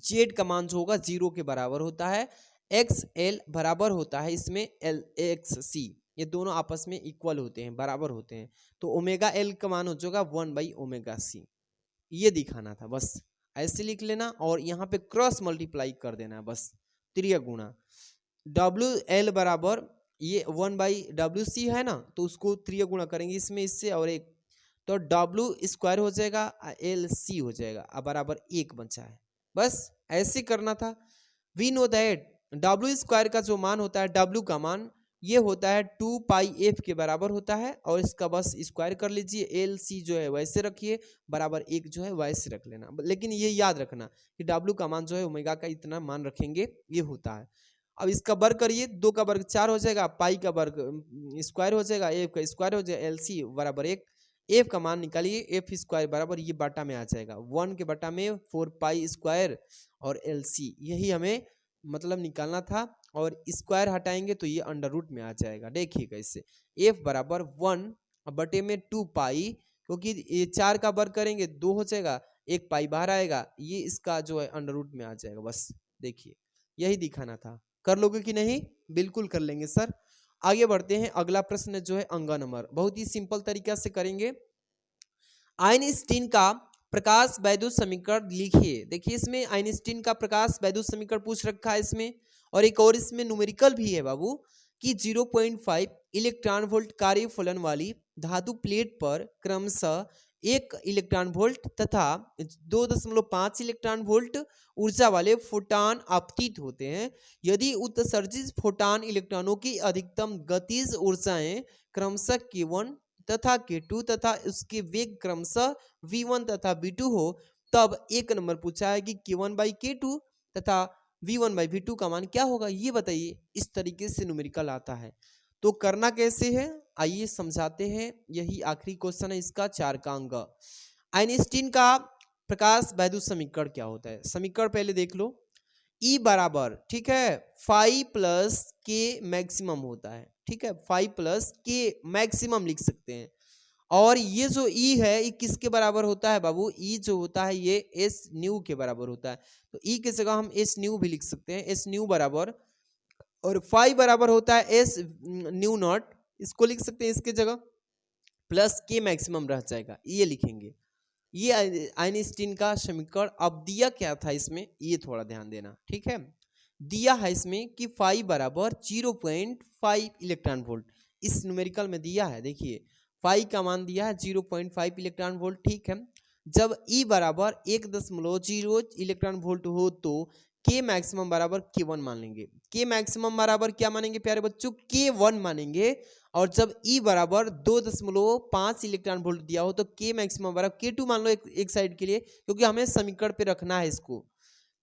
Z का मान जो होगा 0 के बराबर होता है, XL बराबर होता है इसमें LXC, ये दोनों आपस में इक्वल होते हैं, बराबर होते हैं, तो ओमेगा L का मान हो जाएगा 1/ωc। ये दिखाना था, बस ऐसे लिख लेना, और यहाँ पे क्रॉस मल्टीप्लाई कर देना है, बस त्रिय गुणा। WL बराबर ये 1/WC है ना, तो उसको त्रिय गुणा करेंगे इसमें इससे, और एक तो W स्क्वायर हो जाएगा, LC हो जाएगा, अब बराबर 1 बचा है। बस ऐसे करना था। We know that W square का जो मान होता है, W का मान ये होता है 2πf के बराबर होता है, और इसका बस स्क्वायर कर लीजिए। LC जो है वैसे रखिए, बराबर 1 जो है वैसे रख लेना, लेकिन ये याद रखना कि W का मान जो है ओमेगा का इतना मान रखेंगे, ये होता है। अब इसका वर्ग करिए, 2 का वर्ग 4 हो जाएगा, पाई का वर्ग स्क्वायर हो जाएगा, F का स्क्वायर हो जाएगा, LC बराबर 1। F का मान निकालिए, F स्क्वायर बराबर ये बाटा में आ जाएगा, 1 के बाटा में 4π स्क्वायर और LC, यही हमें मतलब निकालना था। और स्क्वायर हटाएंगे तो ये अंडर रूट में आ जाएगा। देखिएगा इससे F बराबर 1 बटे में 2π, क्योंकि ये 4 का वर्ग करेंगे 2 हो जाएगा, 1 पाई बाहर आएगा, ये इसका जो है अंडर रूट में आ जाएगा। बस देखिए यही दिखाना था। कर लोगे कि नहीं? बिल्कुल कर लेंगे सर। आगे बढ़ते हैं, अगला प्रश्न जो है अंग नंबर, बहुत ही सिंपल तरीका से करेंगे। आइंस्टीन का प्रकाश वैद्युत समीकरण लिखिए। देखिए इसमें आइंस्टीन का प्रकाश वैद्युत समीकरण पूछ रखा है इसमें, और एक और इसमें न्यूमेरिकल भी है बाबू कि 0.5 इलेक्ट्रॉन वोल्ट कार्य फलन वाली धातु प्लेट पर क्रमशः 1 इलेक्ट्रॉन वोल्ट तथा 2.5 इलेक्ट्रॉन वोल्ट ऊर्जा वाले फोटॉन आपतित होते हैं। यदि उत्सर्जित फोटॉन इलेक्ट्रॉनों की अधिकतम गतिज ऊर्जाएं क्रमशः k1 तथा k2 तथा उसके वेग क्रमशः v1 तथा v2 हो, तब एक नंबर पूछा है कि k1/k2 तथा v1/v2 का मान क्या होगा, ये बताइए। इस तरीके से न्यूमेरिकल आता है। तो करना कैसे है, आइए समझाते हैं। यही आखिरी क्वेश्चन है इसका, 4 का अंक। आइंस्टीन का प्रकाश वैद्युत समीकरण क्या होता है? समीकरण पहले देख लो। E बराबर, ठीक है, 5 प्लस के मैक्सिमम होता है, ठीक है, 5 प्लस के मैक्सिमम लिख सकते हैं। और ये जो E है ये किसके बराबर होता है बाबू? E जो होता है ये एस न्यू के बराबर होता है। तो E की जगह हम एस न्यू भी लिख सकते हैं, एस न्यू बराबर, और 5 बराबर होता है एस न्यू नॉट, इसको लिख सकते हैं इसके जगह, प्लस के मैक्सिमम रह जाएगा, ये लिखेंगे। ये आइंस्टीन का समीकरण। अब दिया क्या था इसमें, ये थोड़ा ध्यान देना, ठीक है। दिया है इसमें कि 5 बराबर 0.5 इलेक्ट्रॉन वोल्ट, इस न्यूमेरिकल में दिया है। देखिए 5 का मान दिया है 0.5 इलेक्ट्रॉन वोल्ट, ठीक है। जब E बराबर 1.0 इलेक्ट्रॉन वोल्ट हो तो के मैक्सिमम बराबर k1 मान लेंगे। के मैक्सिमम बराबर क्या मानेंगे प्यारे बच्चों? k1 मानेंगे। और जब E बराबर 2.5 इलेक्ट्रॉन वोल्ट दिया हो तो के मैक्सिमम बराबर k2 मान लो एक साइड के लिए, क्योंकि हमें समीकरण पे रखना है इसको।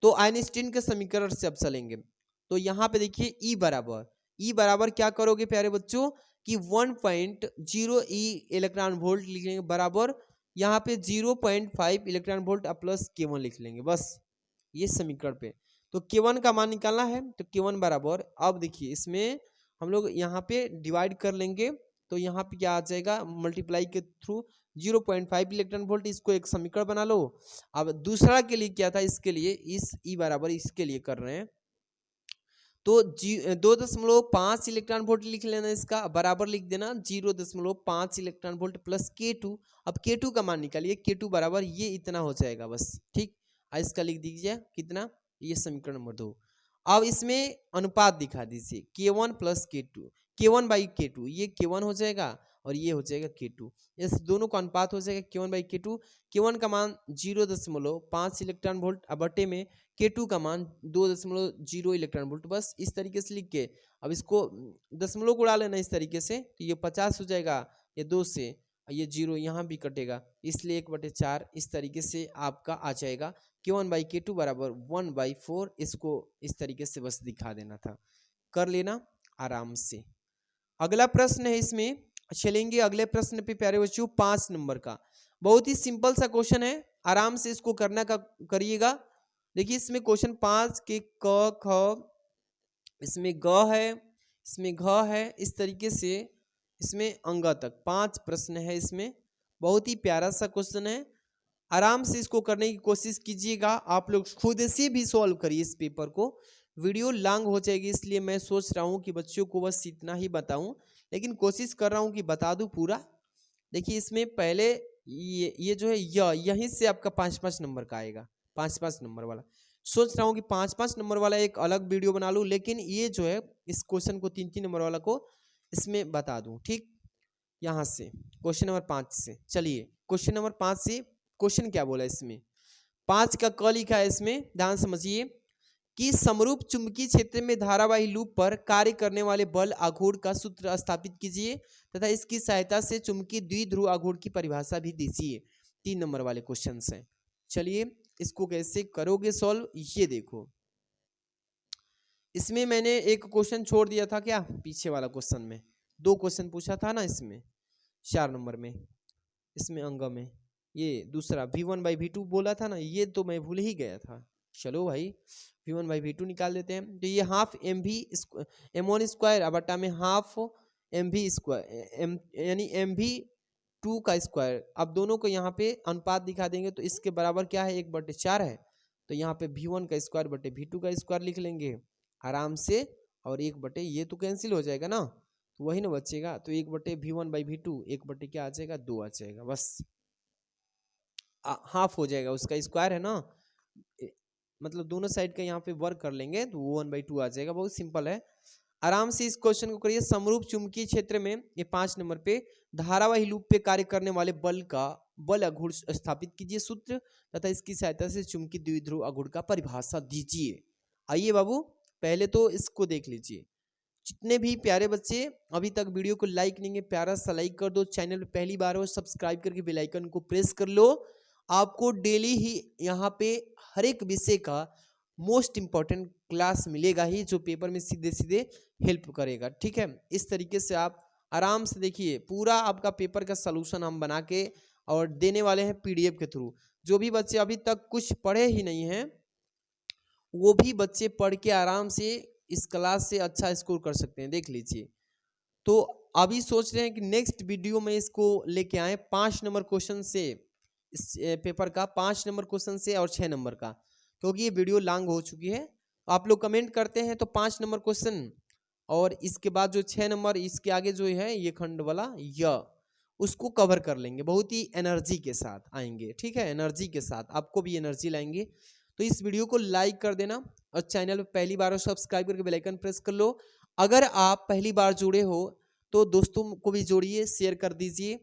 तो आइंस्टीन के समीकरण से अब चलेंगे। तो यहाँ पे देखिए E बराबर क्या करोगे प्यारे बच्चों कि 1.0 इलेक्ट्रॉन वोल्ट लिख लेंगे, बराबर यहाँ पे 0.5 इलेक्ट्रॉन वोल्ट प्लस k1 लिख लेंगे, बस ये समीकरण पे। तो k1 का मान निकालना है, तो k1 बराबर, अब देखिए इसमें हम लोग यहाँ पे डिवाइड कर लेंगे, तो यहाँ पे क्या आ जाएगा, मल्टीप्लाई के थ्रू 0.5 इलेक्ट्रॉन वोल्ट, इसको एक समीकरण बना लो। अब दूसरा के लिए क्या था, इसके लिए इस E बराबर इसके लिए कर रहे हैं, तो 2.5 इलेक्ट्रॉन वोल्ट लिख लेना, इसका बराबर लिख देना 0.5 इलेक्ट्रॉन वोल्ट प्लस k2। अब k2 का मान निकालिए, k2 बराबर ये इतना हो जाएगा बस, ठीक। इसका लिख दीजिए कितना, ये समीकरण नंबर 2। अब इसमें अनुपात दिखा दीजिए k1 प्लस k2, k1/k2, ये k1 हो जाएगा और ये हो जाएगा k2, इस दोनों का अनुपात हो जाएगा k1/k2। k1 का मान 0.5 इलेक्ट्रॉन वोल्ट बटे में k2 का मान 2.0 इलेक्ट्रॉन वोल्ट, बस इस तरीके से लिख के अब इसको दशमलव को उड़ा लेना इस तरीके से, तो ये 50 हो जाएगा, ये 2 से ये 0 यहाँ भी कटेगा, इसलिए 1/4 इस तरीके से आपका आ जाएगा k1/k2 बराबर 1/4। इसको इस तरीके से बस दिखा देना था, कर लेना आराम से। अगला प्रश्न है, इसमें चलेंगे अगले प्रश्न पे प्यारे बच्चों, 5 नंबर का। बहुत ही सिंपल सा क्वेश्चन है, आराम से इसको करना का करिएगा। देखिए इसमें क्वेश्चन 5 के क ख, इसमें ग है, इसमें घ है, इस तरीके से इसमें अंग तक 5 प्रश्न है इसमें। बहुत ही प्यारा सा क्वेश्चन है, आराम से इसको करने की कोशिश कीजिएगा। आप लोग खुद से भी सॉल्व करिए इस पेपर को, वीडियो लॉन्ग हो जाएगी, इसलिए मैं सोच रहा हूँ कि बच्चों को बस इतना ही बताऊं, लेकिन कोशिश कर रहा हूँ कि बता दूं पूरा। देखिए इसमें पहले ये जो है यहीं से आपका 5-5 नंबर का आएगा, 5-5 नंबर वाला। सोच रहा हूँ कि 5-5 नंबर वाला एक अलग वीडियो बना लूँ, लेकिन ये जो है इस क्वेश्चन को 3-3 नंबर वाला को इसमें बता दूं, ठीक। यहाँ से क्वेश्चन नंबर 5 से चलिए, क्वेश्चन नंबर 5 से क्वेश्चन क्या बोला इसमें, 5 का क लिखा है इसमें, ध्यान समझिए कि समरूप चुंबकीय क्षेत्र में धारावाही लूप पर कार्य करने वाले बल आघूर्ण का सूत्र स्थापित कीजिए तथा इसकी सहायता से चुंबकीय द्विध्रुव आघूर्ण की परिभाषा भी दीजिए। 3 नंबर वाले क्वेश्चन हैं। चलिए इसको कैसे करोगे सॉल्व, ये देखो। इसमें मैंने एक क्वेश्चन छोड़ दिया था, क्या पीछे वाला क्वेश्चन में 2 क्वेश्चन पूछा था ना, इसमें 4 नंबर में, इसमें अंग में ये दूसरा v1/v2 बोला था ना, ये तो मैं भूल ही गया था। चलो भाई v1/v2 निकाल देते हैं। तो ये हाफ m1 स्क्वायर बटा में हाफ mv स्क्वायर यानी mv2 का स्क्वायर। अब दोनों को यहाँ पे अनुपात दिखा देंगे तो इसके बराबर क्या है, 1/4 है। तो यहाँ पे v1 का स्क्वायर बटे v2 का स्क्वायर लिख लेंगे आराम से, और 1 ये तो कैंसिल हो जाएगा ना, तो वही ना बचेगा। तो 1/v1/v2 1 क्या आ जाएगा, 2 आ जाएगा, बस हाफ हो जाएगा, उसका स्क्वायर है ना, मतलब दोनों साइड का यहाँ पे वर्क कर लेंगे तो 1/2 आ जाएगा, बहुत सिंपल है। आराम से इस क्वेश्चन को करिए। समरूप चुंबकीय क्षेत्र में ये 5 नंबर पे धारावाही लूप पे कार्य करने वाले बल अघूर्ण स्थापित कीजिए सूत्र तथा इसकी सहायता से चुंबकीय द्विध्रुव अघूर्ण का परिभाषा दीजिए। आइए बाबू पहले तो इसको देख लीजिए। जितने भी प्यारे बच्चे अभी तक वीडियो को लाइक नहीं है, प्यारा सा लाइक कर दो। चैनल पे पहली बार हो सब्सक्राइब करके बेल आइकन को प्रेस कर लो। आपको डेली ही यहाँ पे हर एक विषय का मोस्ट इंपॉर्टेंट क्लास मिलेगा ही, जो पेपर में सीधे सीधे हेल्प करेगा। ठीक है, इस तरीके से आप आराम से देखिए पूरा आपका पेपर का सलूशन हम बना के और देने वाले हैं पीडीएफ के थ्रू। जो भी बच्चे अभी तक कुछ पढ़े ही नहीं हैं वो भी बच्चे पढ़ के आराम से इस क्लास से अच्छा स्कोर कर सकते हैं। देख लीजिए, तो अभी सोच रहे हैं कि नेक्स्ट वीडियो में इसको लेके आए 5 नंबर क्वेश्चन से, इस पेपर का 5 नंबर क्वेश्चन से और 6 नंबर का, क्योंकि ये वीडियो लॉन्ग हो चुकी है। आप लोग कमेंट करते हैं तो 5 नंबर क्वेश्चन और इसके बाद जो 6 नंबर इसके आगे जो है ये खंड वाला उसको कवर कर लेंगे। बहुत ही एनर्जी के साथ आएंगे। ठीक है, एनर्जी के साथ आपको भी एनर्जी लाएंगे। तो इस वीडियो को लाइक कर देना और चैनल पे पहली बार हो सब्सक्राइब करके बेल आइकन प्रेस कर लो। अगर आप पहली बार जुड़े हो तो दोस्तों को भी जोड़िए, शेयर कर दीजिए।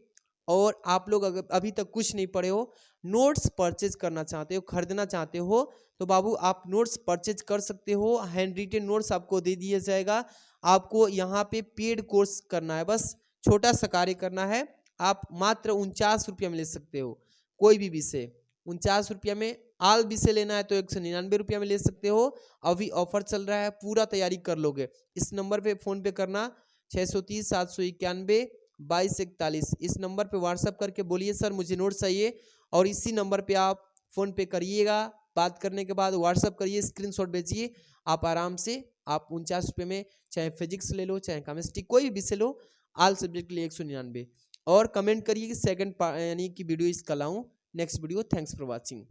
और आप लोग अगर अभी तक कुछ नहीं पढ़े हो, नोट्स परचेज करना चाहते हो, खरीदना चाहते हो, तो बाबू आप नोट्स परचेज कर सकते हो। हैंड रिटेन नोट्स आपको दे दिया जाएगा। आपको यहाँ पे पेड कोर्स करना है, बस छोटा सा कार्य करना है। आप मात्र 49 रुपया में ले सकते हो कोई भी विषय। 49 रुपया में आल विषय लेना है तो 199 रुपया में ले सकते हो। अभी ऑफर चल रहा है, पूरा तैयारी कर लोगे। इस नंबर पे फोन पे करना 630 791 2241। इस नंबर पे व्हाट्सअप करके बोलिए सर मुझे नोट चाहिए, और इसी नंबर पे आप फोन पे करिएगा। बात करने के बाद व्हाट्सअप करिए, स्क्रीनशॉट भेजिए। आप आराम से आप 49 रुपये में चाहे फिजिक्स ले लो चाहे केमिस्ट्री कोई भी विषय लो, आल सब्जेक्ट के लिए 199। और कमेंट करिए कि सेकंड यानी कि वीडियो इसका लाऊं next video. Thanks for watching.